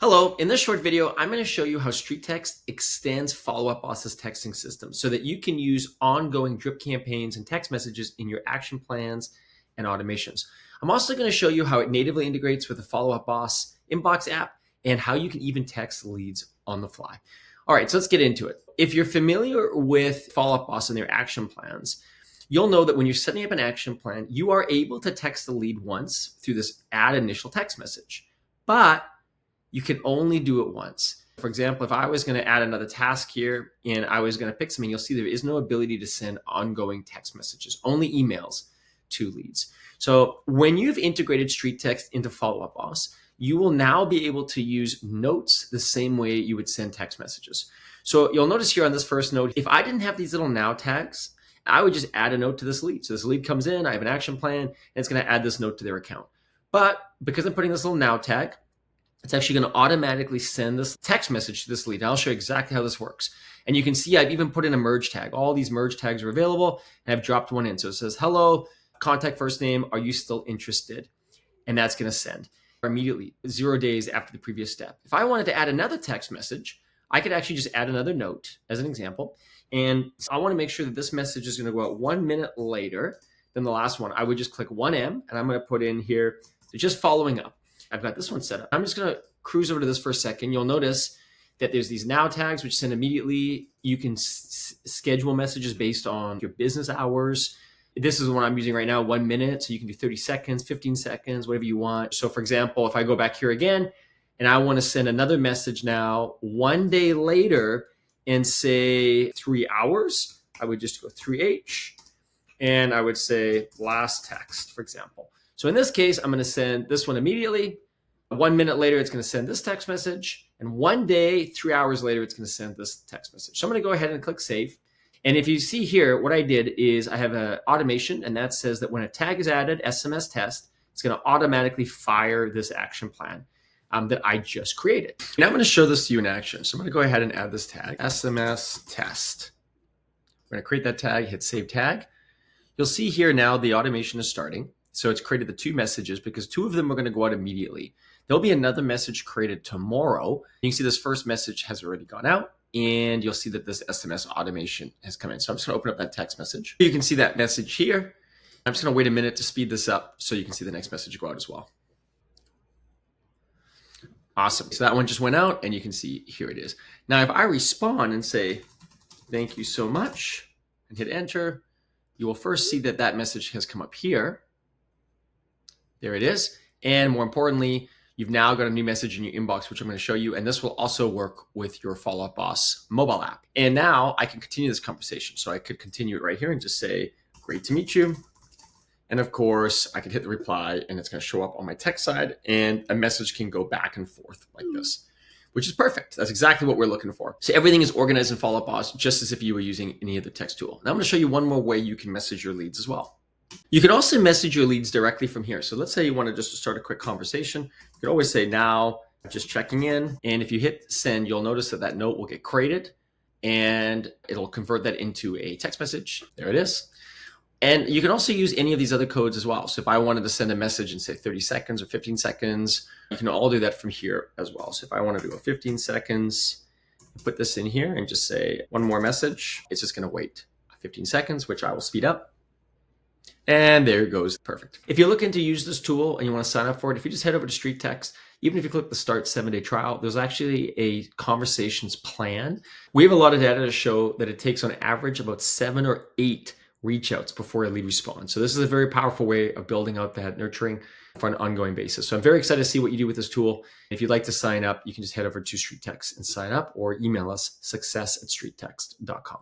Hello, in this short video, I'm going to show you how StreetText extends follow-up boss's texting system so that you can use ongoing drip campaigns and text messages in your action plans and automations. I'm also going to show you how it natively integrates with the follow-up boss inbox app and how you can even text leads on the fly. All right, so let's get into it. If you're familiar with follow-up boss and their action plans, you'll know that when you're setting up an action plan, you are able to text the lead once through this add initial text message. But you can only do it once. For example, if I was going to add another task here and I was going to pick something, you'll see there is no ability to send ongoing text messages, only emails to leads. So when you've integrated StreetText into Follow-Up Boss, you will now be able to use notes the same way you would send text messages. So you'll notice here on this first note, if I didn't have these little now tags, I would just add a note to this lead. So this lead comes in, I have an action plan, and it's going to add this note to their account. But because I'm putting this little now tag, it's actually going to automatically send this text message to this lead. And I'll show you exactly how this works. And you can see I've even put in a merge tag. All these merge tags are available, and I've dropped one in. So it says, hello, contact first name, are you still interested? And that's going to send immediately, 0 days after the previous step. If I wanted to add another text message, I could actually just add another note as an example. And I want to make sure that this message is going to go out 1 minute later than the last one. I would just click 1M, and I'm going to put in here, just following up. I've got this one set up. I'm just going to cruise over to this for a second. You'll notice that there's these now tags, which send immediately. You can schedule messages based on your business hours. This is the one I'm using right now, 1 minute. So you can do 30 seconds, 15 seconds, whatever you want. So for example, if I go back here again and I want to send another message now 1 day later and say 3 hours, I would just go 3H and I would say last text, for example. So in this case, I'm going to send this one immediately. 1 minute later, it's going to send this text message. And 1 day, 3 hours later, it's going to send this text message. So I'm going to go ahead and click save. And if you see here, what I did is I have an automation, and that says that when a tag is added, SMS test, it's going to automatically fire this action plan that I just created. Now I'm going to show this to you in action. So I'm going to go ahead and add this tag, SMS test. We're going to create that tag, hit save tag. You'll see here now the automation is starting. So it's created the 2 messages because 2 of them are going to go out immediately. There'll be another message created tomorrow. You can see this first message has already gone out, and you'll see that this SMS automation has come in. So I'm just going to open up that text message. You can see that message here. I'm just going to wait a minute to speed this up so you can see the next message go out as well. Awesome. So that one just went out, and you can see here it is. Now, if I respond and say, thank you so much, and hit enter, you will first see that that message has come up here. There it is. And more importantly, you've now got a new message in your inbox, which I'm going to show you. And this will also work with your Follow-Up Boss mobile app. And now I can continue this conversation. So I could continue it right here and just say, great to meet you. And of course, I could hit the reply, and it's going to show up on my text side. And a message can go back and forth like this, which is perfect. That's exactly what we're looking for. So everything is organized in Follow-Up Boss, just as if you were using any other text tool. Now I'm going to show you one more way you can message your leads as well. You can also message your leads directly from here. So let's say you want to just start a quick conversation. You could always say now, just checking in. And if you hit send, you'll notice that that note will get created and it'll convert that into a text message. There it is. And you can also use any of these other codes as well. So if I wanted to send a message in say 30 seconds or 15 seconds, you can all do that from here as well. So if I want to do a 15 seconds, put this in here and just say one more message, it's just going to wait 15 seconds, which I will speed up. And there it goes. Perfect. If you're looking to use this tool and you want to sign up for it, if you just head over to StreetText, even if you click the start 7-day trial, there's actually a conversations plan. We have a lot of data to show that it takes on average about 7 or 8 reach outs before a lead responds. So this is a very powerful way of building out that nurturing for an ongoing basis. So I'm very excited to see what you do with this tool. If you'd like to sign up, you can just head over to StreetText and sign up or email us success@streettext.com.